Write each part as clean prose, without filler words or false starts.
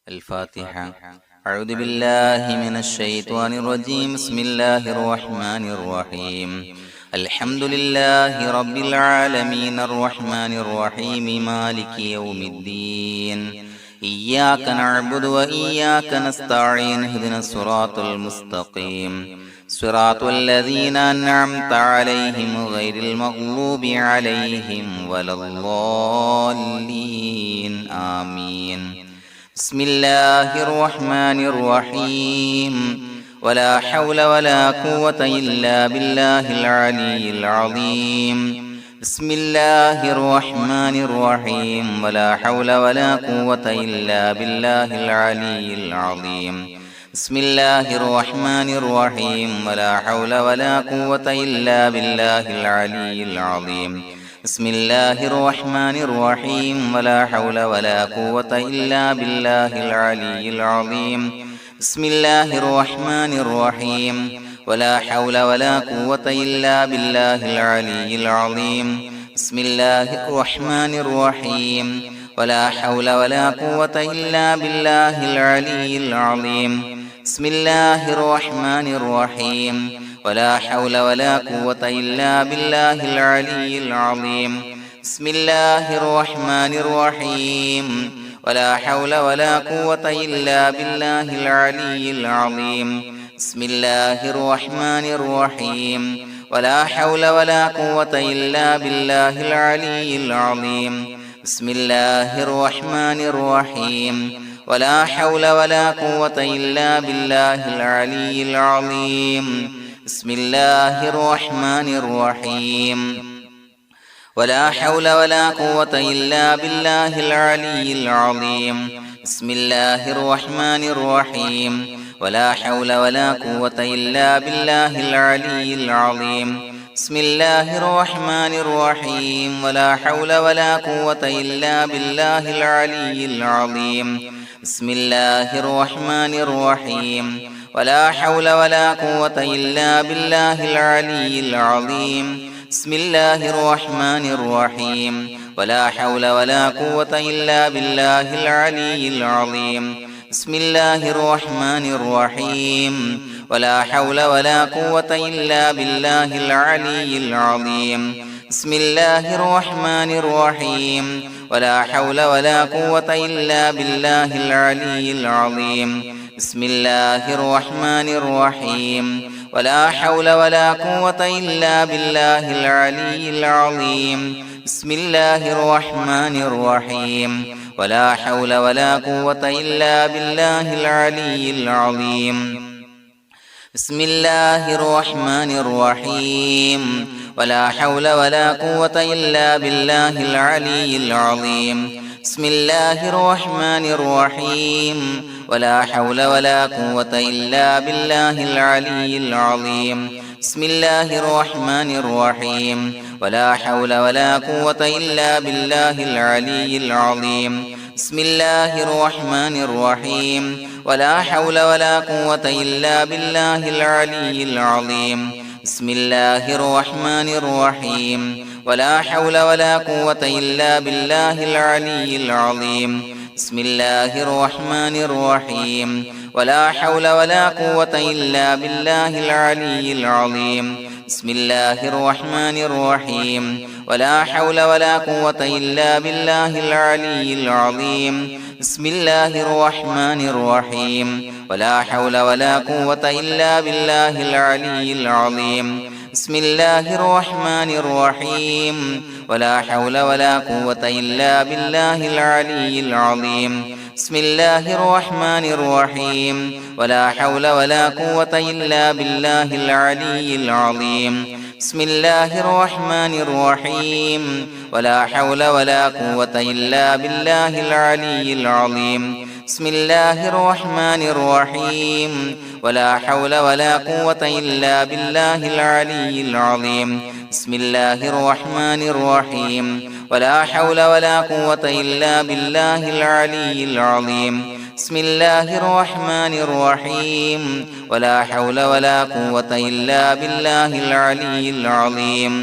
الفاتحة. أعوذ بالله من الشيطان الرجيم. بسم الله الرحمن الرحيم. الحمد لله رب العالمين الرحمن الرحيم مالك يوم الدين. إياك نعبد وإياك نستعين. اهدنا الصراط المستقيم صراط الذين أنعمت عليهم غير المغضوب عليهم ولا الضالين. آمين. بسم الله الرحمن الرحيم. ولا حول ولا قوة إلا بالله العلي العظيم. بسم الله الرحمن الرحيم. ولا حول ولا قوة إلا بالله العلي العظيم. بسم الله الرحمن الرحيم. ولا حول ولا قوة إلا بالله العلي العظيم. بسم الله الرحمن الرحيم. ولا حول ولا قوة إلا بالله العلي العظيم. بسم الله الرحمن الرحيم. ولا حول ولا قوة إلا بالله العلي العظيم. بسم الله الرحمن الرحيم. ولا حول ولا قوة إلا بالله العلي العظيم. بسم الله الرحمن الرحيم. ولا حول ولا قوة إلا بالله العلي العظيم. بسم الله الرحمن الرحيم. ولا حول ولا قوة إلا بالله العلي العظيم. بسم الله الرحمن الرحيم. ولا حول ولا قوة إلا بالله العلي العظيم. بسم الله الرحمن الرحيم. ولا حول ولا قوة إلا بالله العلي العظيم. بسم الله الرحمن الرحيم. ولا حول ولا قوة إلا بالله العلي العظيم. بسم الله الرحمن الرحيم. ولا حول ولا قوة إلا بالله العلي العظيم. بسم الله الرحمن الرحيم. ولا حول ولا قوة إلا بالله العلي العظيم. بسم الله الرحمن الرحيم. ولا حول ولا قوة إلا بالله العلي العظيم. بسم الله الرحمن الرحيم. ولا حول ولا قوة إلا بالله العلي العظيم. بسم الله الرحمن الرحيم. ولا حول ولا قوة إلا بالله العلي العظيم. بسم الله الرحمن الرحيم. ولا حول ولا قوة إلا بالله العلي العظيم. بسم الله الرحمن الرحيم. ولا حول ولا قوة إلا بالله العلي العظيم. بسم الله الرحمن الرحيم. ولا حول ولا قوة إلا بالله العلي العظيم. بسم الله الرحمن الرحيم. ولا حول ولا قوة إلا بالله العلي العظيم. بسم الله الرحمن الرحيم. ولا حول ولا قوة إلا بالله العلي العظيم. بسم الله الرحمن الرحيم. ولا حول ولا قوة إلا بالله العلي العظيم. بسم الله الرحمن الرحيم. ولا حول ولا قوة إلا بالله العلي العظيم. بسم الله الرحمن الرحيم. ولا حول ولا قوة إلا بالله العلي العظيم. بسم الله الرحمن الرحيم. ولا حول ولا قوة إلا بالله العلي العظيم. بسم الله الرحمن الرحيم. ولا حول ولا قوة إلا بالله العلي العظيم. بسم الله الرحمن الرحيم. ولا حول ولا قوة إلا بالله العلي العظيم. بسم الله الرحمن الرحيم. ولا حول ولا قوة إلا بالله العلي العظيم. بسم الله الرحمن الرحيم. ولا حول ولا قوة إلا بالله العلي العظيم. بسم الله الرحمن الرحيم. ولا حول ولا قوة إلا بالله العلي العظيم. بسم الله الرحمن الرحيم. ولا حول ولا قوة إلا بالله العلي العظيم. بسم الله الرحمن الرحيم. ولا حول ولا قوة إلا بالله العلي العظيم. بسم الله الرحمن الرحيم. ولا حول ولا قوة إلا بالله العلي العظيم.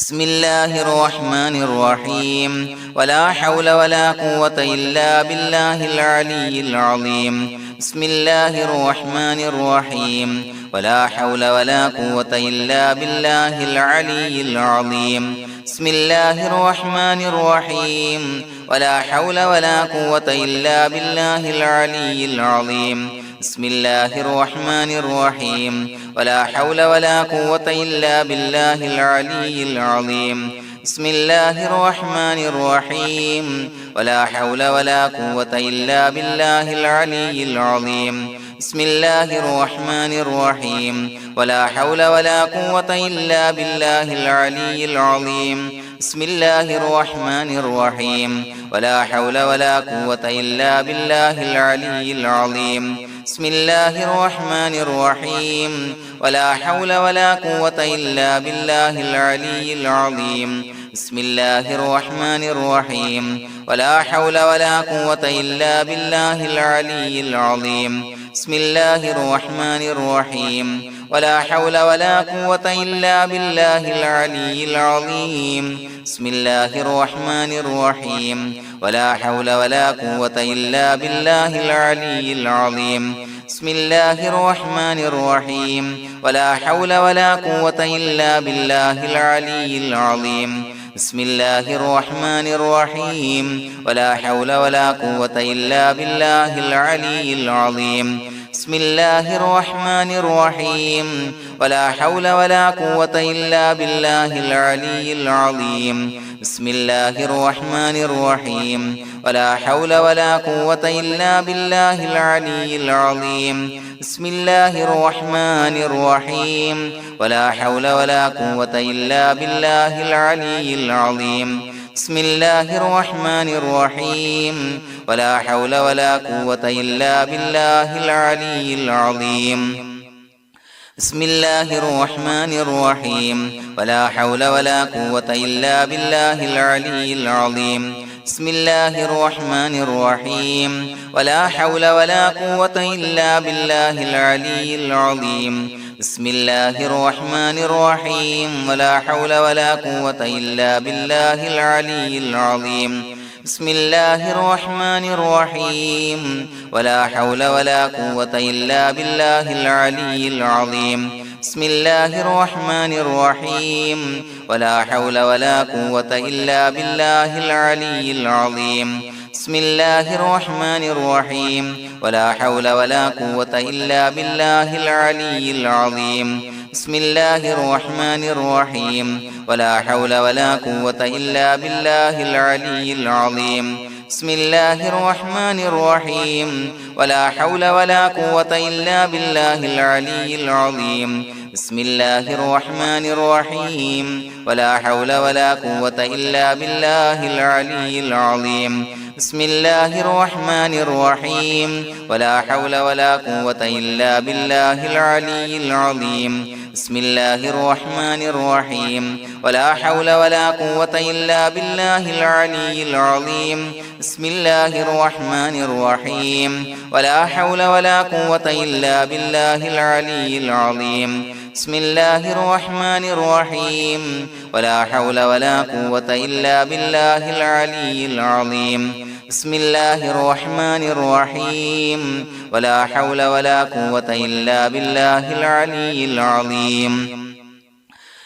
بسم الله الرحمن الرحيم ولا حول ولا قوة إلا بالله العلي العظيم بسم الله الرحمن الرحيم ولا حول ولا قوة إلا بالله العلي العظيم بسم الله الرحمن الرحيم ولا حول ولا قوة إلا بالله العلي العظيم بسم الله الرحمن الرحيم ولا حول ولا قوة إلا بالله العلي العظيم بسم الله الرحمن الرحيم ولا حول ولا قوة إلا بالله العلي العظيم بسم الله الرحمن الرحيم ولا حول ولا قوة إلا بالله العلي العظيم بسم الله الرحمن الرحيم ولا حول ولا قوة إلا بالله العلي العظيم بسم الله الرحمن الرحيم ولا حول ولا قوة إلا بالله العلي العظيم بسم الله الرحمن الرحيم ولا حول ولا قوة إلا بالله العلي العظيم بسم الله الرحمن الرحيم ولا حول ولا قوة إلا بالله العلي العظيم بسم الله الرحمن الرحيم ولا حول ولا قوة إلا بالله العلي العظيم بسم الله الرحمن الرحيم ولا حول ولا قوة إلا بالله العلي العظيم بسم الله الرحمن الرحيم ولا حول ولا قوة إلا بالله العلي العظيم بسم الله الرحمن الرحيم ولا حول ولا قوة إلا بالله العلي العظيم بسم الله الرحمن الرحيم ولا حول ولا قوة إلا بالله العلي العظيم بسم الله الرحمن الرحيم ولا حول ولا قوة إلا بالله العلي العظيم بسم الله الرحمن الرحيم ولا حول ولا قوة إلا بالله العلي العظيم بسم الله الرحمن الرحيم ولا حول ولا قوة إلا بالله العلي العظيم بسم الله الرحمن الرحيم ولا حول ولا قوة إلا بالله العلي العظيم بسم الله الرحمن الرحيم ولا حول ولا قوة إلا بالله العلي العظيم بسم الله الرحمن الرحيم ولا حول ولا قوة إلا بالله العلي العظيم بسم الله الرحمن الرحيم ولا حول ولا قوة إلا بالله العلي العظيم بسم الله الرحمن الرحيم ولا حول ولا قوة إلا بالله العلي العظيم بسم الله الرحمن الرحيم ولا حول ولا قوة إلا بالله العلي العظيم بسم الله الرحمن الرحيم ولا حول ولا قوة إلا بالله العلي العظيم بسم الله الرحمن الرحيم ولا حول ولا قوة إلا بالله العلي العظيم بسم الله الرحمن الرحيم ولا حول ولا قوة إلا بالله العلي العظيم بسم الله الرحمن الرحيم ولا حول ولا قوة إلا بالله العلي العظيم بسم الله الرحمن الرحيم ولا حول ولا قوة إلا بالله العلي العظيم بسم الله الرحمن الرحيم ولا حول ولا قوة إلا بالله العلي العظيم بسم الله الرحمن الرحيم ولا حول ولا قوة إلا بالله العلي العظيم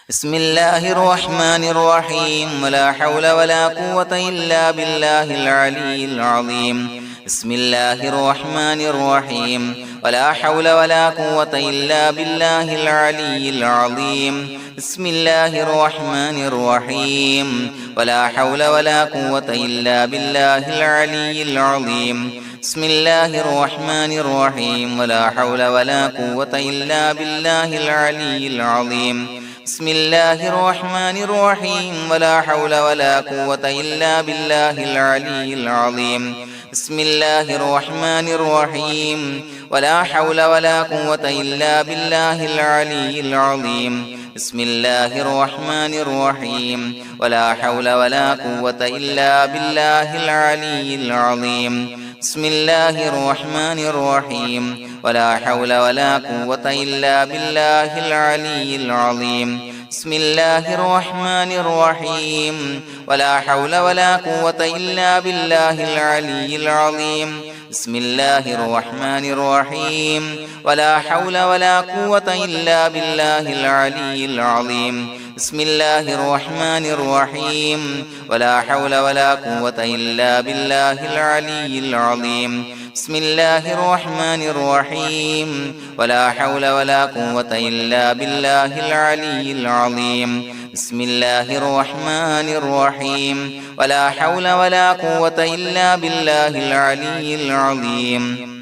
بسم الله الرحمن الرحيم ولا حول ولا قوة إلا بالله العلي العظيم بسم الله الرحمن الرحيم ولا حول ولا قوة إلا بالله العلي العظيم بسم الله الرحمن الرحيم ولا حول ولا قوة إلا بالله العلي العظيم بسم الله الرحمن الرحيم ولا حول ولا قوة إلا بالله العلي العظيم بسم الله الرحمن الرحيم ولا حول ولا قوة إلا بالله العلي العظيم بسم الله الرحمن الرحيم ولا حول ولا قوة إلا بالله العلي العظيم بسم الله الرحمن الرحيم ولا حول ولا قوة إلا بالله العلي العظيم بسم الله الرحمن الرحيم ولا حول ولا قوة إلا بالله العلي العظيم بسم الله الرحمن الرحيم ولا حول ولا قوة إلا بالله العلي العظيم بسم الله الرحمن الرحيم ولا حول ولا قوة إلا بالله العلي العظيم بسم الله الرحمن الرحيم ولا حول ولا قوة إلا بالله العلي العظيم بسم الله الرحمن الرحيم ولا حول ولا قوة إلا بالله العلي العظيم بسم الله الرحمن الرحيم ولا حول ولا قوة إلا بالله العلي العظيم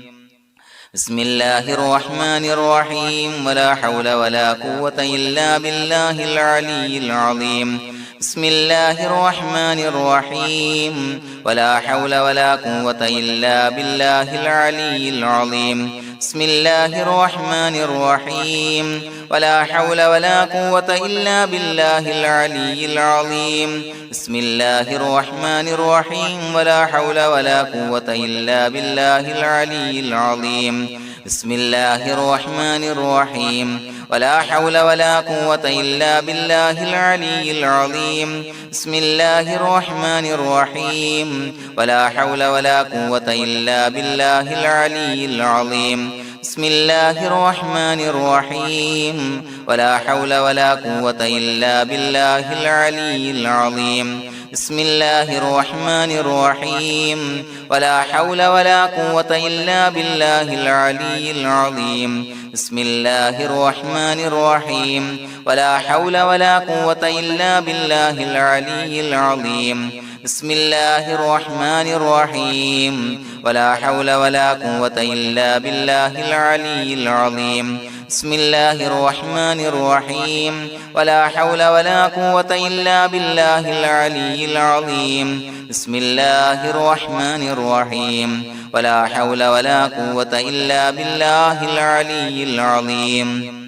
بسم الله الرحمن الرحيم ولا حول ولا قوة إلا بالله العلي العظيم بسم الله الرحمن الرحيم ولا حول ولا قوة إلا بالله العلي العظيم بسم الله الرحمن الرحيم ولا حول ولا قوة إلا بالله العلي العظيم بسم الله الرحمن الرحيم ولا حول ولا قوة إلا بالله العلي العظيم بسم الله الرحمن الرحيم ولا حول ولا قوة إلا بالله العلي العظيم بسم الله الرحمن الرحيم ولا حول ولا قوة إلا بالله العلي العظيم بسم الله الرحمن الرحيم ولا حول ولا قوة إلا بالله العلي العظيم بسم الله الرحمن الرحيم ولا حول ولا قوة إلا بالله العلي العظيم بسم الله الرحمن الرحيم ولا حول ولا قوة إلا بالله العلي العظيم بسم الله الرحمن الرحيم ولا حول ولا قوة إلا بالله العلي العظيم بسم الله الرحمن الرحيم ولا حول ولا قوة إلا بالله العلي العظيم بسم الله الرحمن الرحيم ولا حول ولا قوة إلا بالله العلي العظيم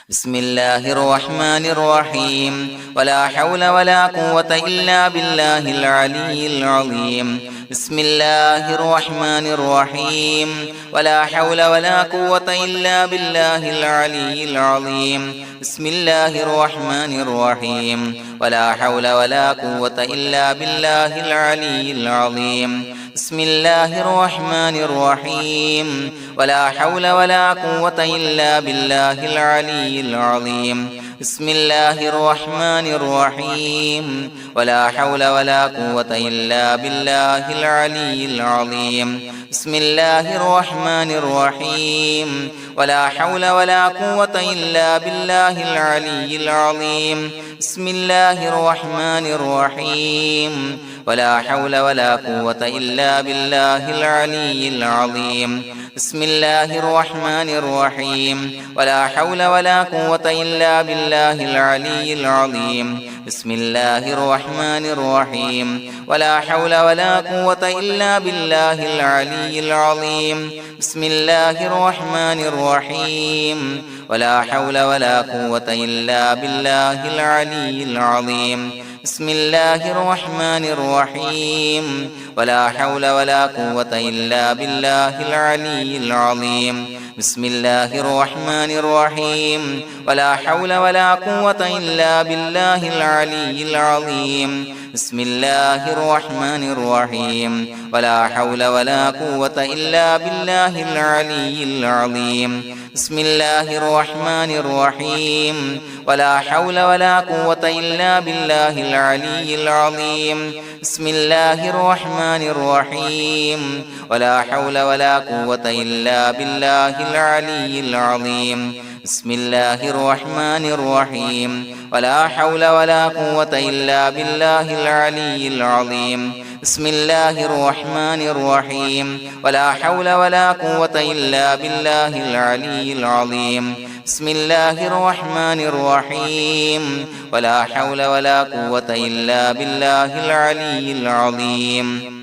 بسم الله الرحمن الرحيم ولا حول ولا قوة إلا بالله العلي العظيم بسم الله الرحمن الرحيم ولا حول ولا قوة إلا بالله العلي العظيم بسم الله الرحمن الرحيم ولا حول ولا قوة إلا بالله العلي العظيم بسم الله الرحمن الرحيم ولا حول ولا قوة إلا بالله العلي العظيم بسم الله الرحمن الرحيم ولا حول ولا قوة إلا بالله العلي العظيم بسم الله الرحمن الرحيم ولا حول ولا قوة إلا بالله العلي العظيم بسم الله الرحمن الرحيم ولا حول ولا قوة إلا بالله العلي العظيم بسم الله الرحمن الرحيم ولا حول ولا قوة إلا بالله العلي العظيم بسم الله الرحمن الرحيم ولا حول ولا قوة إلا بالله العلي العظيم بسم الله الرحمن الرحيم ولا حول ولا قوة إلا بالله العلي العظيم بسم الله الرحمن الرحيم ولا حول ولا قوة إلا بالله العلي العظيم بسم الله الرحمن الرحيم ولا حول ولا قوة إلا بالله العلي العظيم بسم الله الرحمن الرحيم ولا حول ولا قوة إلا بالله العلي العظيم بسم الله الرحمن الرحيم ولا حول ولا قوة إلا بالله العلي العظيم بسم الله الرحمن الرحيم ولا حول ولا قوة إلا بالله العلي العظيم بسم الله الرحمن الرحيم ولا حول ولا قوة إلا بالله العلي العظيم بسم الله الرحمن الرحيم ولا حول ولا قوة إلا بالله العلي العظيم بسم الله الرحمن الرحيم ولا حول ولا قوة إلا بالله العلي العظيم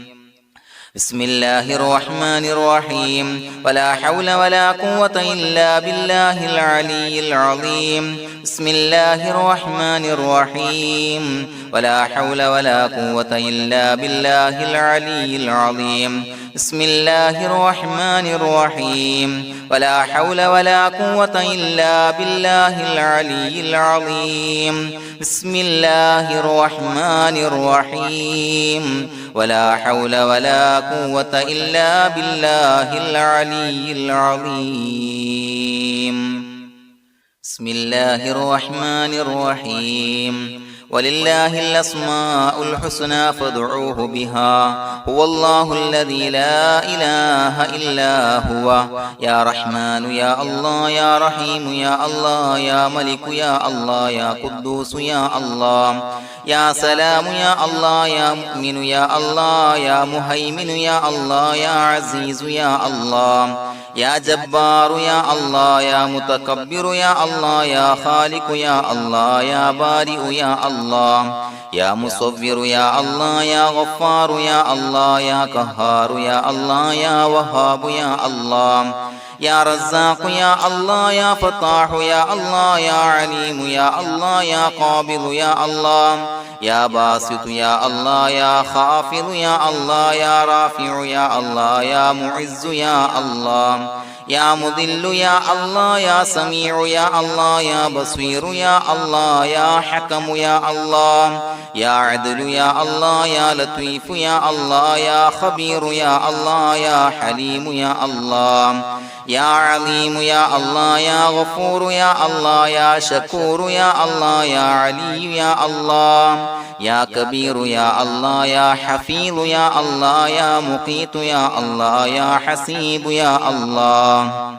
بسم الله الرحمن الرحيم ولا حول ولا قوة إلا بالله العلي العظيم بسم الله الرحمن الرحيم ولا حول ولا قوة إلا بالله العلي العظيم بسم الله الرحمن الرحيم ولا حول ولا قوة إلا بالله العلي العظيم بسم الله الرحمن الرحيم ولا حول ولا قوة إلا بالله العلي العظيم بسم الله الرحمن الرحيم ولله الأسماء الحسنى فادعوه بها هو الله الذي لا إله إلا هو يا رحمن يا الله يا رحيم يا الله يا ملك يا الله يا قدوس يا الله يا سلام يا الله يا مؤمن يا الله يا مهيمن يا الله يا عزيز يا الله يا جبار يا الله يا متكبر يا الله يا خالق يا الله يا بارئ يا الله يا مصور يا الله يا غفار يا الله يا قهار يا الله يا وهاب يا الله يا رزاق يا الله يا فتاح يا الله يا عليم يا الله يا قابض يا الله يا باسط يا الله يا خافض يا الله يا رافع يا الله يا معز يا الله يا مذل يا الله يا سميع يا الله يا بصير يا الله يا حكم يا الله يا عدل يا الله يا لطيف يا الله يا خبير يا الله يا حليم يا الله يا عليم يا الله يا غفور يا الله يا شكور يا الله يا علي يا الله يا كبير يا الله يا حفيظ يا الله يا مقيت يا الله يا حسيب يا الله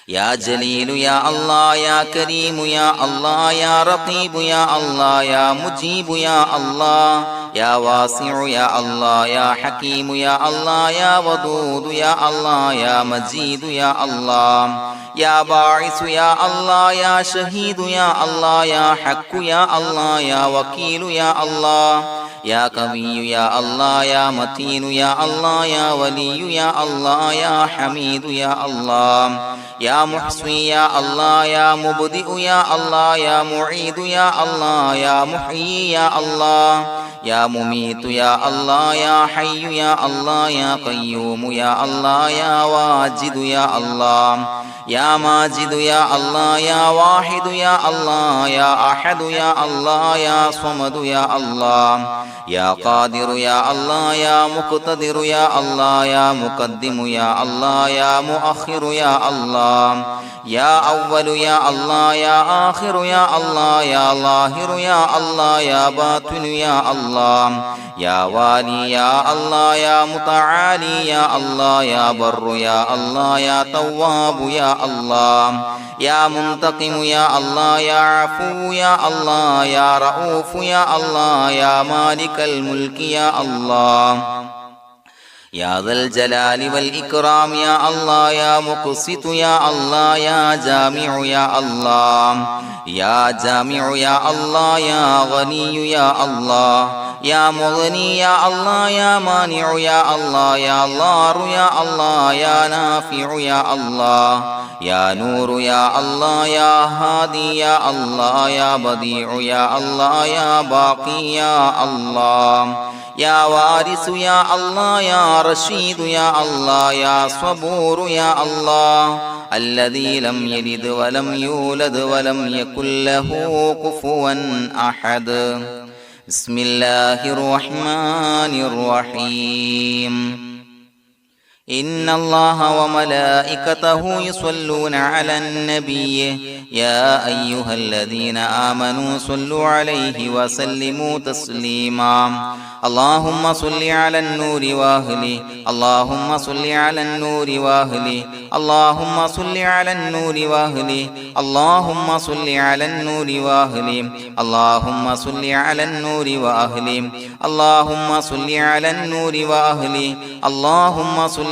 يا جليل يا الله يا كريم يا الله يا رقيب يا الله يا مجيب يا الله يا واسع يا الله يا حكيم يا الله يا ودود يا الله يا مجيد يا الله يا باعث يا الله يا شهيد يا الله يا حق يا الله يا وكيل يا الله يا قوي يا الله يا متين يا الله يا ولي يا الله يا حميد يا الله يا محصي يا الله يا مبدئ يا الله يا معيد يا الله يا محيي يا الله يا مميت يا الله يا حي يا الله يا قيوم يا الله يا واجد يا الله يا ماجد يا الله يا واحد يا الله يا أحد يا الله يا صمد يا الله يا قادر يا الله يا مقتدر يا الله يا مقدم يا الله يا مؤخر يا الله يا أول يا الله يا آخر يا الله يا ظاهر يا الله يا باطن يا الله يا والي يا الله يا متعالي يا الله يا بر يا الله يا تواب يا الله يا منتقم يا الله يا عفو يا الله يا رؤوف يا الله يا مالك الملك يا الله يا ذا الجلال والإكرام يا الله يا مقسط يا الله يا جامع يا الله يا جامع يا الله يا غني يا الله يا مغني يا الله يا مانع يا الله يا ضار يا الله يا نافع يا الله يا نور يا الله يا هادي يا الله يا بديع يا الله يا باقي يا الله يا وارث يا الله يا رشيد يا الله يا صبور يا الله الذي لم يلد ولم يولد ولم يكن له كفوا أحد بسم الله الرحمن الرحيم إن الله وملائكته يصلون على النبي يا أيها الذين آمنوا صلوا عليه وسلموا تسليما اللهم صل على النور وأهله اللهم صل على النور وأهله اللهم صل على النور وأهله اللهم صل على النور وأهله اللهم صل على النور وأهله اللهم صل على النور وأهله اللهم صل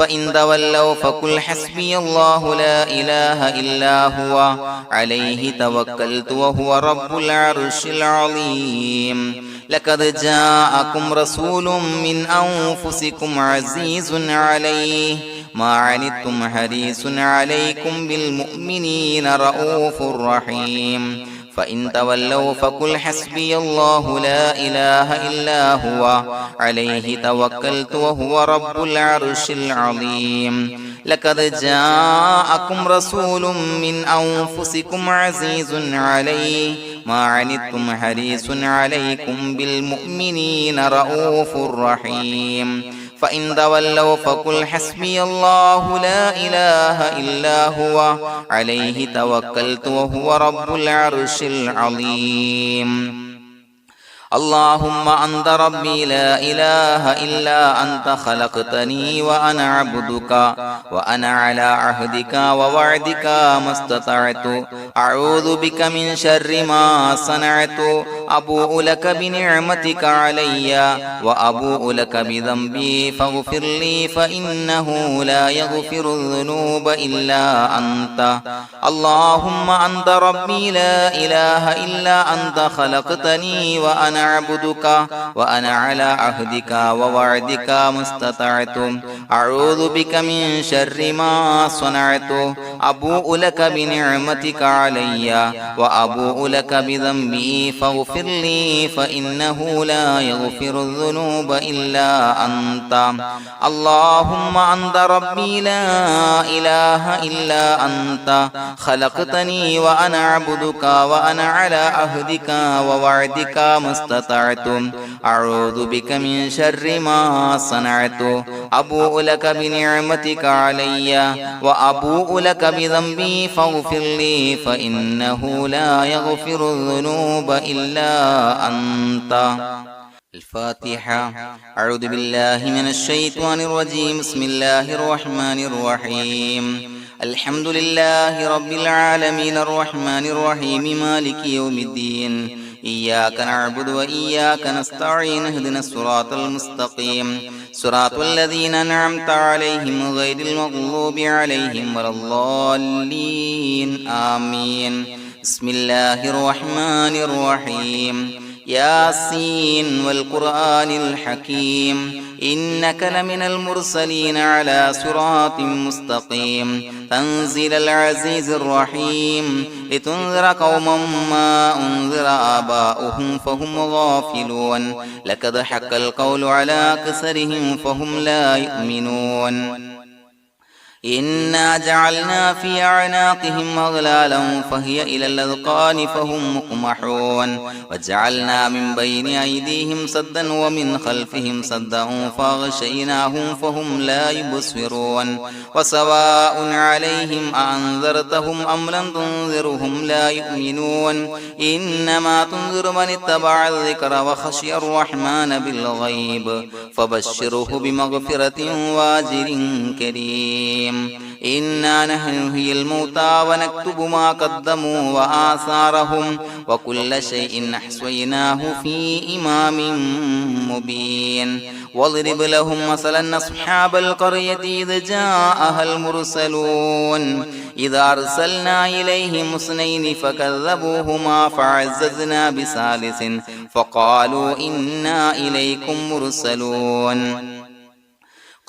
فإن تولوا فقل حسبي الله لا إله إلا هو عليه توكلت وهو رب العرش العظيم لقد جاءكم رسول من أنفسكم عزيز عليه ما عنتم حريص عليكم بالمؤمنين رؤوف رحيم فإن تولوا فقل حسبي الله لا إله إلا هو عليه توكلت وهو رب العرش العظيم لقد جاءكم رسول من أنفسكم عزيز عليه ما عنتم حريص عليكم بالمؤمنين رؤوف رحيم فإن تولوا فقل حسبي الله لا إله إلا هو عليه توكلت وهو رب العرش العظيم اللهم أنت ربي لا إله إلا أنت خلقتني وأنا عبدك وأنا على عهدك ووعدك ما استطعت أعوذ بك من شر ما صنعت أبوء لك بنعمتك علي وأبوء لك بذنبي فاغفر لي فإنه لا يغفر الذنوب إلا أنت اللهم أنت ربي لا إله إلا أنت خلقتني وأنا عبدك وأنا على عهدك ووعدك ما استطعت أعوذ بك من شر ما صنعت أبوء لك بنعمتك علي وأبوء لك بذنبي فاغفر لي فإنه لا يغفر الذنوب إلا أنت اللهم أنت ربي لا إله إلا أنت خلقتني وأنا عبدك وأنا على عهدك ووعدك ما استطعت أعوذ بك من شر ما صنعت أبوء لك بنعمتك علي وأبوء لك بذنبي فاغفر لي فإنه لا يغفر الذنوب إلا أنت الفاتحة أعوذ بالله من الشيطان الرجيم بسم الله الرحمن الرحيم الحمد لله رب العالمين الرحمن الرحيم مالك يوم الدين إياك نعبد وإياك نستعين اهدنا الصراط المستقيم صراط الذين أنعمت عليهم غير المغضوب عليهم ولا الضالين آمين بسم الله الرحمن الرحيم ياسين والقرآن الحكيم إنك لمن المرسلين على صراط مستقيم تنزيل العزيز الرحيم لتنذر قوما ما أنذر آباؤهم فهم غافلون لقد حق القول على أكثرهم فهم لا يؤمنون إنا جعلنا في أعناقهم أغلالا فهي إلى الأذقان فهم مقمحون وجعلنا من بين أيديهم سدا ومن خلفهم سدا فأغشيناهم فهم لا يبصرون وسواء عليهم أأنذرتهم أم لم تنذرهم لا يؤمنون إنما تنذر من اتبع الذكر وخشي الرحمن بالغيب فبشره بمغفرة وأجر كريم إنا نحن نحيي الموتى ونكتب ما قدموا وآثارهم وكل شيء أحصيناه في إمام مبين واضرب لهم مثلا أصحاب القرية إذ جاءها المرسلون إذا أرسلنا إليهم اثنين فكذبوهما فعززنا بثالث فقالوا إنا إليكم مرسلون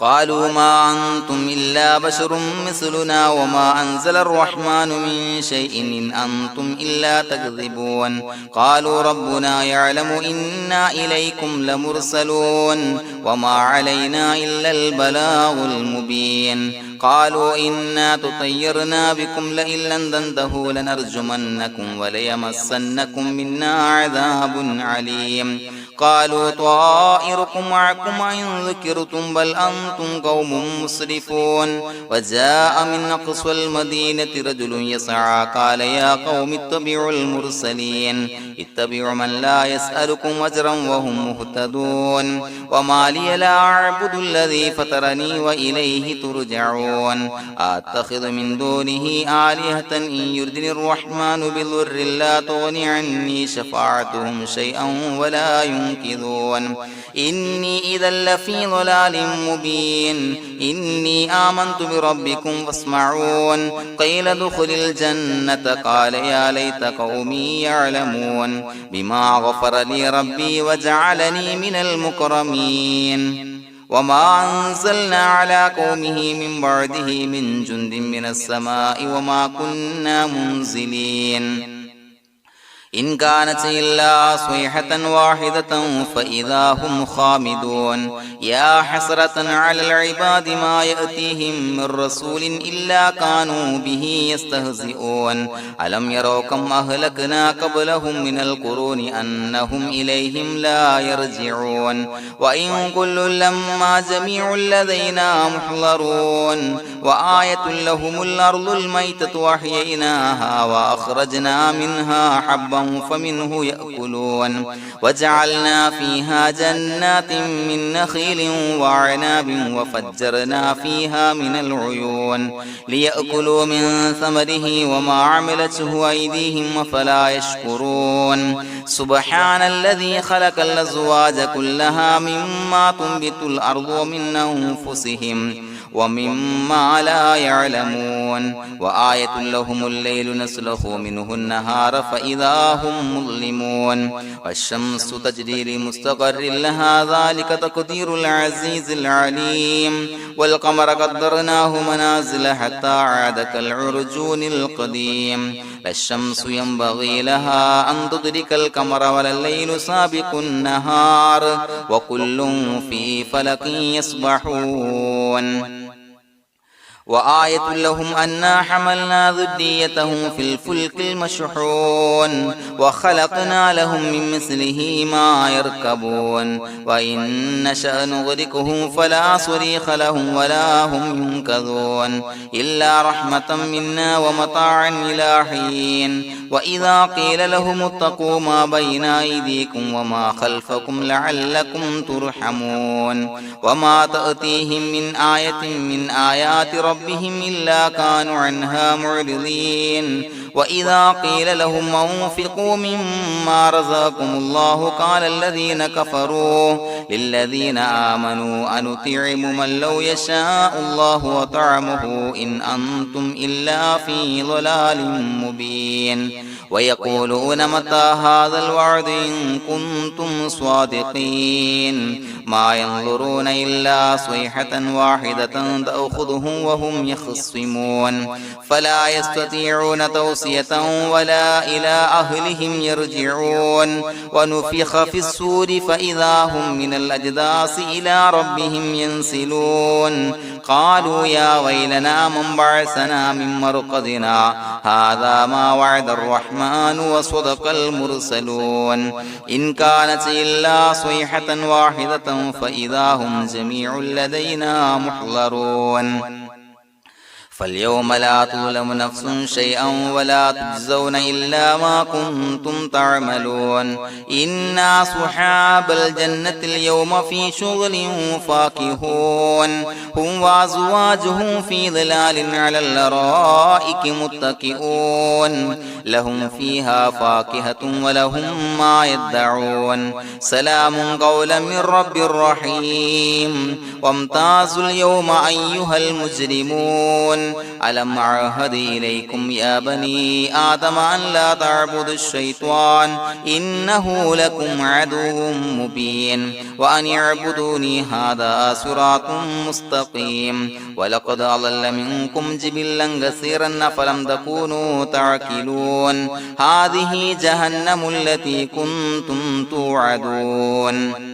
قالوا ما أنتم إلا بشر مثلنا وما أنزل الرحمن من شيء إن أنتم إلا تكذبون قالوا ربنا يعلم إنا إليكم لمرسلون وما علينا إلا البلاغ المبين قالوا إنا تطيرنا بكم لئن لم تنتهوا لنرجمنكم وليمسنكم منا عذاب عليم قالوا طائركم معكم إن ذكرتم بل أنتم قوم مسرفون وجاء من أقصى المدينة رجل يسعى قال يا قوم اتبعوا المرسلين اتبعوا من لا يسألكم أجرا وهم مهتدون وما لي لا أعبد الذي فطرني وإليه ترجعون أتخذ من دونه آلهة إن يردني الرحمن بضر لا تغني عني شفاعتهم شيئا ولا ينصرون ينكثون إني إذا لفي ضلال مبين إني آمنت بربكم فاسمعون قيل ادخل الجنة قال يا ليت قومي يعلمون بما غفر لي ربي وجعلني من المكرمين وما أنزلنا على قومه من بعده من جند من السماء وما كنا منزلين إن كانت إلا صيحة واحدة فإذا هم خامدون يا حسرة على العباد ما يأتيهم من رسول إلا كانوا به يستهزئون ألم يروا كم أهلكنا قبلهم من القرون أنهم إليهم لا يرجعون وإن كل لما جميع لدينا محضرون وآية لهم الأرض الميتة وأحييناها وأخرجنا منها حبا فمنه يأكلون وجعلنا فيها جنات من نخيل وعناب وفجرنا فيها من العيون ليأكلوا من ثمره وما عملته أيديهم فلا يشكرون سبحان الذي خلق الأزواج كلها مما تنبت الأرض ومن أنفسهم ومما لا يعلمون وآية لهم الليل نسلخ منه النهار فإذا هم مظلمون والشمس تجري لمستقر لها ذلك تقدير العزيز العليم والقمر قدرناه منازل حتى عاد كالعرجون القديم لا الشمس ينبغي لها أن تدرك القمر ولا الليل سابق النهار وكل في فلك يسبحون وآية لهم أنا حملنا ذريتهم في الفلك المشحون وخلقنا لهم من مثله ما يركبون وإن نشأ نغرقهم فلا صريخ لهم ولا هم ينقذون إلا رحمة منا ومتاعا إلى حين وإذا قيل لهم اتقوا ما بين أيديكم وما خلفكم لعلكم ترحمون وما تأتيهم من آية من آيات ربهم إلا كانوا عنها معرضين وإذا قيل لهم أنفقوا مما رزقكم الله قال الذين كفروا للذين آمنوا أنطعم من لو يشاء الله وطعمه إن أنتم إلا في ضلال مبين ويقولون متى هذا الوعد إن كنتم صادقين ما ينظرون إلا صيحة واحدة تأخذهم وهم يخصمون فلا يستطيعون توصية ولا إلى أهلهم يرجعون ونفخ في الصور فإذا هم من الأجداث إلى ربهم ينسلون قالوا يا ويلنا من بعثنا من مرقدنا هذا ما وعد الرحمن وصدق المرسلون إن كانت إلا صيحة واحدة فإذا هم جميع لدينا محضرون فاليوم لا تظلم نفس شيئا ولا تجزون إلا ما كنتم تعملون إنا أصحاب الجنة اليوم في شغل فاكهون هم وأزواجهم في ظلال على الأرائك متكئون لهم فيها فاكهة ولهم ما يدعون سلام قولا من رب رحيم وامتازوا اليوم أيها المجرمون ألم أعهد إليكم يا بني آدم أن لا تعبدوا الشيطان إنه لكم عدو مبين وأن اعبدوني هذا صراط مستقيم ولقد أضل منكم جبلا كثيرا فلم تكونوا تعقلون هذه جهنم التي كنتم توعدون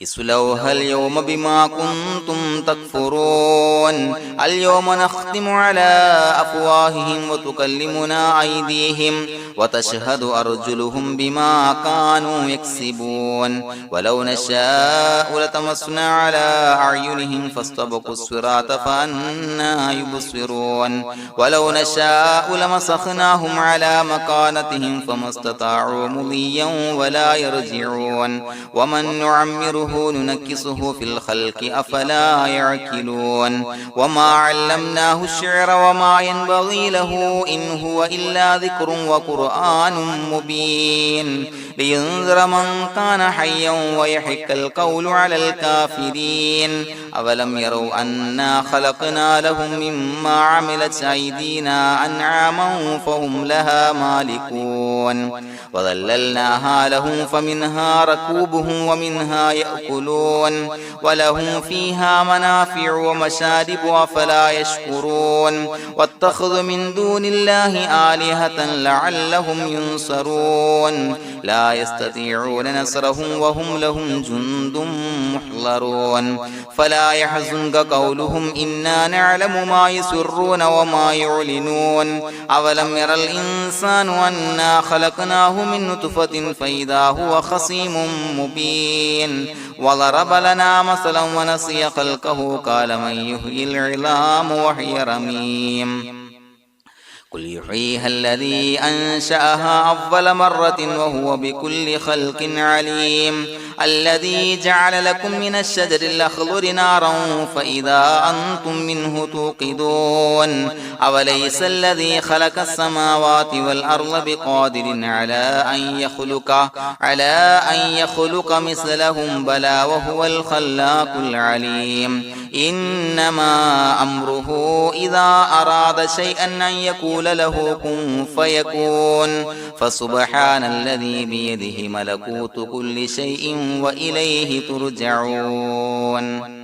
اصلوها اليوم بما كنتم تكفرون اليوم نختم على أفواههم وتكلمنا أيديهم وتشهد أرجلهم بما كانوا يكسبون ولو نشاء لتمسنا على أعينهم فاستبقوا الصراط فأنى يبصرون ولو نشاء لمسخناهم على مكانتهم فما استطاعوا مضيا ولا يرجعون ومن نعمره نعمره ننكسه في الخلق أفلا يعقلون وما علمناه الشعر وما ينبغي له إن هو إلا ذكر وقرآن مبين لينذر من كان حيا ويحق القول على الكافرين أولم يروا أنا خلقنا لهم مما عملت أيدينا أنعاما فهم لها مالكون وظللناها لهم فمنها ركوبهم ومنها يأكلون ولهم فيها منافع ومشارب أفلا يشكرون واتخذوا من دون الله آلهة لعلهم ينصرون لا يستطيعون نصرهم وهم لهم جند محضرون فلا يحزنك قولهم إنا نعلم ما يسرون وما يعلنون أولم ير الإنسان أنا خلقناه من نطفة فإذا هو خصيم مبين وضرب لنا مثلا ونسي خلقه قال من يحيي العظام وهي رميم قل يحييها الذي أنشأها أول مرة وهو بكل خلق عليم الذي جعل لكم من الشجر الأخضر نارا فإذا أنتم منه توقدون أوليس الذي خلق السماوات والأرض بقادر على أن يخلق مثلهم بلى وهو الخلاق العليم إنما أمره إذا أراد شيئا أن يقول له كن فيكون فسبحان الذي بيده ملكوت كل شيء وإليه ترجعون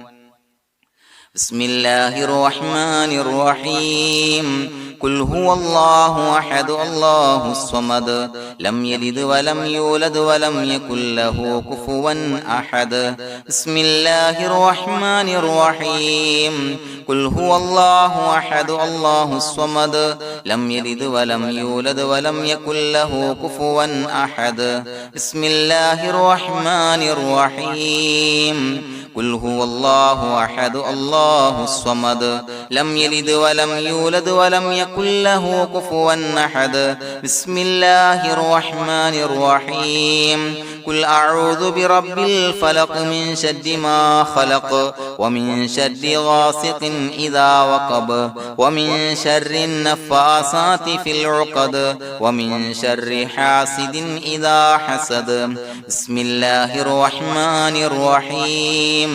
بسم الله الرحمن الرحيم قل هو الله أحد الله الصمد لم يلد ولم يولد ولم يكن له كفوا أحد بسم الله الرحمن الرحيم قل هو الله أحد الله الصمد لم يلد ولم يولد ولم يكن له كفوا أحد بسم الله الرحمن الرحيم قل هو الله أحد الله الصمد لم يلد ولم يولد ولم يكن له كفوا أحد بسم الله الرحمن الرحيم قل أعوذ برب الفلق من شر ما خلق ومن شر غاسق إذا وقب ومن شر النفاثات في العقد ومن شر حاسد إذا حسد بسم الله الرحمن الرحيم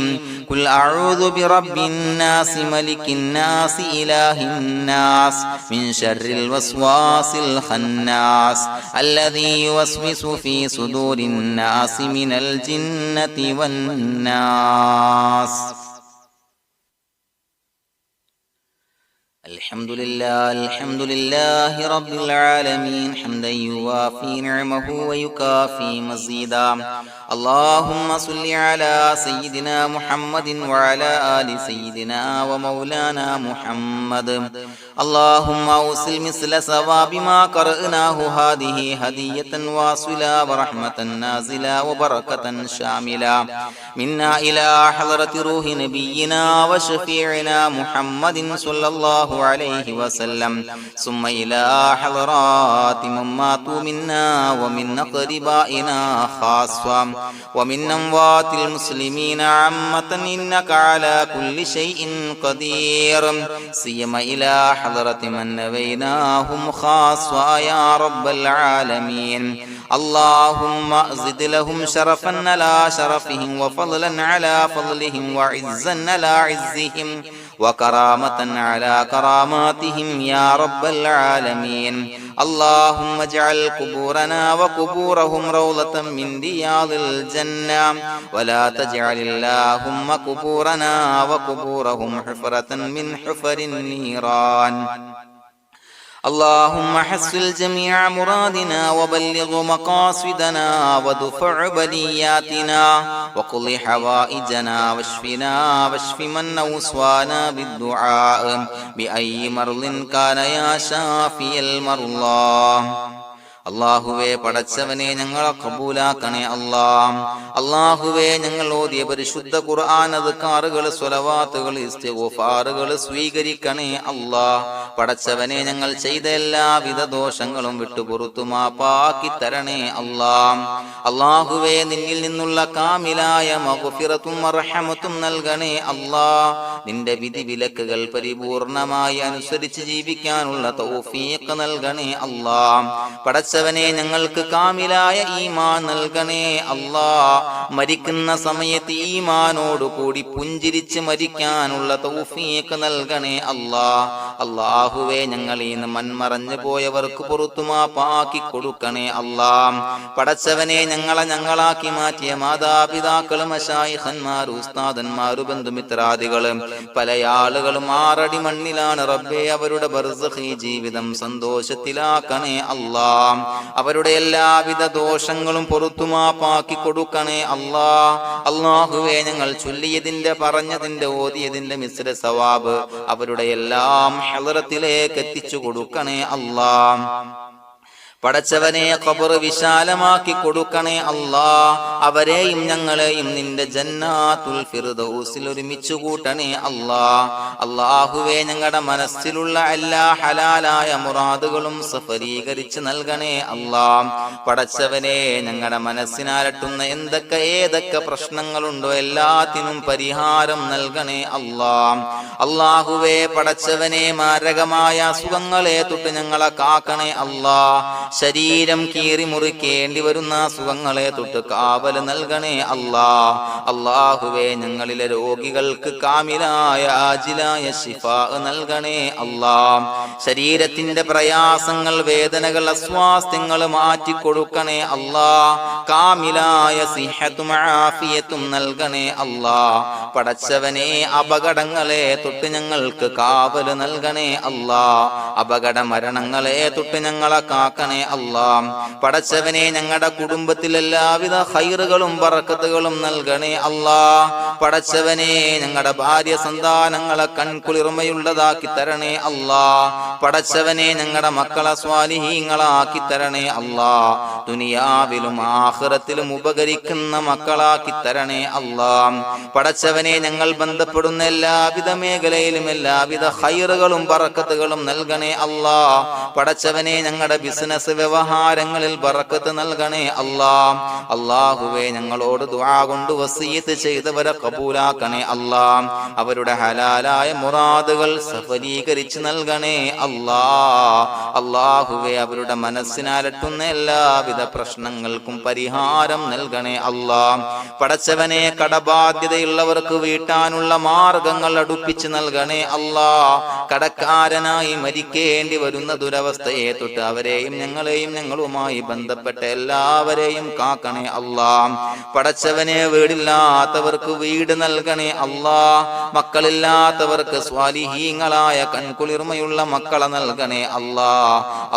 قل أعوذ برب الناس ملك الناس إله الناس من شر الوسواس الخناس الذي يوسوس في صدور الناس من الجنة والناس الحمد لله رب العالمين حمدا يوافي نعمه ويكافي مزيدا اللهم صل على سيدنا محمد وعلى آل سيدنا ومولانا محمد اللهم أوصل مثل ثواب ما قرأناه هذه هدية واصلة ورحمة نازلة وبركة شاملة منا إلى حضرة روح نبينا وشفيعنا محمد صلى الله عليه وسلم ثم إلى حضرات من ماتوا منا ومن أقربائنا خاصة ومن أموات المسلمين عامة إنك على كل شيء قدير سيما إلى حضرة من نبيناهم خاصة يا رب العالمين اللهم زد لهم شرفا على شرفهم وفضلا على فضلهم وعزا على عزهم وكرامة على كراماتهم يا رب العالمين اللهم اجعل قبورنا وقبورهم روضة من رياض الجنة ولا تجعل اللهم قبورنا وقبورهم حفرة من حفر النيران اللهم حصل جميع مرادنا وبلغ مقاصدنا ودفع بلياتنا وقض حوائجنا واشفنا واشف من أوصانا بالدعاء بأي مرض كان يا شافي المرضى അല്ലാഹുവേ പടച്ചവനെ ഞങ്ങളെ ഖബൂലാക്കണേ അല്ലാ. അല്ലാഹുവേ ഞങ്ങൾ ഓതിയ പരിശുദ്ധ ഖുർആൻ അദ്കാറുകൾ സ്വലവാത്തുകൾ ഇസ്തിഗ്ഫാറുകൾ സ്വീകരിക്കണേ അല്ലാ. പടച്ചവനെ ഞങ്ങൾ ചെയ്ത എല്ലാവിധ ദോഷങ്ങളും വിട്ടുപുറത്തു മാപ്പാക്കി തരണേ അല്ലാ. അല്ലാഹുവേ നിന്നിൽ നിന്നുള്ള കാമിലായ മഗ്ഫിറത്തും റഹ്മത്തും നൽകണേ അല്ലാ. നിന്റെ വിധി വിലക്കുകൾ പരിപൂർണമായി അനുസരിച്ച് ജീവിക്കാനുള്ള തൗഫീഖ് നൽകണേ അല്ലാ. പടച്ചവനെ ഞങ്ങൾക്ക് കാമിലായ ഈമാൻ നൽകണേ അല്ലാ. മരിക്കുന്ന സമയത്ത് ഈമാനോട് കൂടി പുഞ്ചിരിച്ച് മരിക്കാനുള്ള തൗഫീഖ് നൽകണേ അല്ലാ. അല്ലാഹുവേ ഞങ്ങളിൽ നിന്ന് മൺമറഞ്ഞു പോയവർക്ക് പുറത്തു മാപ്പാക്കി കൊടുക്കണേ അല്ലാ. പടച്ചവനെ ഞങ്ങളാക്കി മാറ്റിയ മാതാപിതാക്കളും മശായിഖന്മാരും ഉസ്താദന്മാരും ബന്ധുമിത്രാദികളും പല ആളുകളും 6 അടി മണ്ണിലാണ് റബ്ബേ. അവരുടെ ബർസഖി ജീവിതം സന്തോഷത്തിലാക്കണേ അല്ലാ. അവരുടെ എല്ലാവിധ ദോഷങ്ങളും പുറത്തു മാപ്പാക്കി കൊടുക്കണേ അല്ലാ. അല്ലാഹുവേ ഞങ്ങൾ ചൊല്ലിയതിന്റെ പറഞ്ഞതിന്റെ ഓതിയതിന്റെ മിശ്ര സവാബ് അവരുടെ എല്ലാം ഹളറത്തിലേക്ക് എത്തിച്ചു കൊടുക്കണേ അല്ലാ. പടച്ചവനെ ഖബർ വിശാലമാക്കി കൊടുക്കണേ അല്ലാ. അവരെയും ഞങ്ങളെയും നിന്റെ ജന്നാത്തുൽ ഫിർദൗസിൽ ഒരുമിച്ച് കൂട്ടണേ അല്ലാ. അല്ലാഹുവേ ഞങ്ങളുടെ മനസ്സിലുള്ള എല്ലാ ഹലാലായ മുറാദുകളും സഫലീകരിച്ച് നൽകണേ അല്ലാ. പടച്ചവനെ ഞങ്ങളുടെ മനസ്സിനാലട്ടുന്ന ഏതൊക്കെ പ്രശ്നങ്ങളുണ്ടോ എല്ലാത്തിനും പരിഹാരം നൽകണേ അല്ലാ. അല്ലാഹുവേ പടച്ചവനെ മാരകമായ അസുഖങ്ങളെ തൊട്ട് ഞങ്ങളെ കാക്കണേ അല്ലാ. ശരീരം കീറി മുറിക്കേണ്ടി വരുന്ന അസുഖങ്ങളെ തൊട്ട് കാവല് നൽകണേ അല്ലാ. അല്ലാഹുവേ ഞങ്ങളിലെ രോഗികൾക്ക് കാമിലായ ആജിലായ ശിഫാ നൽകണേ അല്ലാ. ശരീരത്തിന്റെ പ്രയാസങ്ങൾ വേദനകൾ അസ്വാസ്ഥ്യങ്ങൾ മാറ്റിക്കൊടുക്കണേ അല്ലാ. കാമിലായ സിഹത്തും ആഫിയത്തും നൽകണേ അല്ലാ. പടച്ചവനെ അപകടങ്ങളെ തൊട്ട് ഞങ്ങൾക്ക് കാവല് നൽകണേ അല്ലാ. അപകട മരണങ്ങളെ തൊട്ട് ഞങ്ങളെ കാക്കണേ അല്ലാ. പടച്ചവനെ ഞങ്ങളുടെ കുടുംബത്തിൽ എല്ലാവിധ ഖൈറുകളും ബറക്കത്തുകളും നൽകണേ അല്ലാ. പടച്ചവനെ ഞങ്ങളുടെ ഭാര്യ സന്താനങ്ങളെ കൺകുളിർമയുള്ളതാക്കി തരണേ അല്ലാ. പടച്ചവനെ ഞങ്ങളുടെ മക്കളെ സ്വാലിഹീങ്ങളാക്കി തരണേ അല്ലാ. ദുനിയാവിലും ആഖിറത്തിലും ഉപകരിക്കുന്ന മക്കളാക്കി തരണേ അല്ലാ. പടച്ചവനെ ഞങ്ങൾ ബന്ധപ്പെടുന്ന എല്ലാവിധ മേഖലയിലും എല്ലാവിധ ഖൈറുകളും ബറക്കത്തുകളും നൽകണേ അല്ലാ. പടച്ചവനെ ഞങ്ങളുടെ ബിസിനസ് വ്യവഹാരങ്ങളിൽ ബറക്കത്ത് നൽകണേ അല്ലാ. അല്ലാഹുവേ ഞങ്ങളോട് ദുആ കൊണ്ട് വസിയത്ത് ചെയ്തവരെ കബൂലാക്കണേ അല്ലാ. അവരുടെ ഹലാലായ മുറാദുകൾ സഫലീകരിച്ച് നൽകണേ അല്ലാ. അല്ലാഹുവേ അവരുടെ മനസ്സിനാലട്ടുന്ന എല്ലാവിധ പ്രശ്നങ്ങൾക്കും പരിഹാരം നൽകണേ അല്ലാ. പടച്ചവനെ കടബാധ്യതയുള്ളവർക്ക് വീട്ടാനുള്ള മാർഗങ്ങൾ അടുപ്പിച്ച് നൽകണേ അല്ലാ. കടക്കാരനായി മരിക്കേണ്ടി വരുന്ന ദുരവസ്ഥയെ തൊട്ട് അവരെയും ഞങ്ങളെയും ഞങ്ങളുമായി ബന്ധപ്പെട്ട എല്ലാവരെയും കാക്കണേ അല്ലാ. പടച്ചവനെ വീടില്ലാത്തവർക്ക് വീട് നൽകണേ അല്ലാ. മക്കളില്ലാത്തവർക്ക് സ്വാലിഹീങ്ങളായ കൺകുളിർമയുള്ള മക്കളെ നൽകണേ അല്ലാ.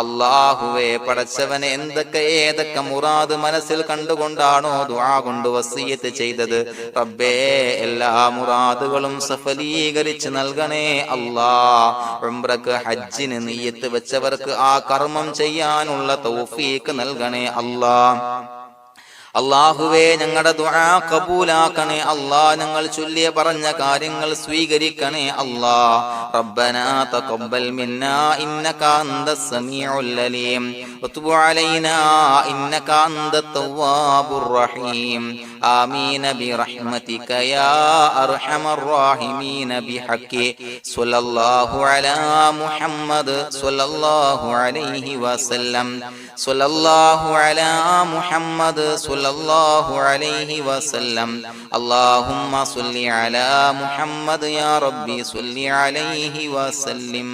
അല്ലാഹുവേ പടച്ചവനെ ഏതൊക്കെ മുറാദ് മനസ്സിൽ കണ്ടുകൊണ്ടാണോ ദുആ കൊണ്ട് വസിയത്ത് ചെയ്തത് റബ്ബേ എല്ലാ മുറാദുകളും സഫലീകരിച്ച് നൽകണേ അല്ലാ. ഉംറക്ക് ഹജ്ജിന് നിയ്യത്ത് വെച്ചവർക്ക് ആ കർമ്മം ചെയ്യാനുള്ള തൗഫീഖ് നൽകണേ അല്ലാ. അല്ലാഹുവേ ഞങ്ങളുടെ ദുആ ഖബൂലാക്കണേ അല്ലാ. ഞങ്ങൾ ചൊല്ലിയ പറഞ്ഞ കാര്യങ്ങൾ സ്വീകരിക്കണേ അല്ലാ. റബ്ബനാ തഖബ്ബൽ മിന്നാ ഇന്നക അന്തസ് സമീഉൽ അലീം വതുബ് അലൈനാ ഇന്നക അന്തത് തവ്വാബുർ റഹീം. ആമീൻ ബിറഹ്മതിക യാ അർഹമർ റഹീമീൻ ബിഹഖി സ്വല്ലല്ലാഹു അലാ മുഹമ്മദ് സ്വല്ലല്ലാഹു അലൈഹി വസല്ലം. സ്വല്ലല്ലാഹു അലാ മുഹമ്മദ് സ്വല്ലല്ലാഹു അലൈഹി വസല്ലം. അല്ലാഹുമ്മ സ്വല്ലി അലാ മുഹമ്മദ് യാ റബ്ബി സ്വല്ലി അലൈഹി വസല്ലം.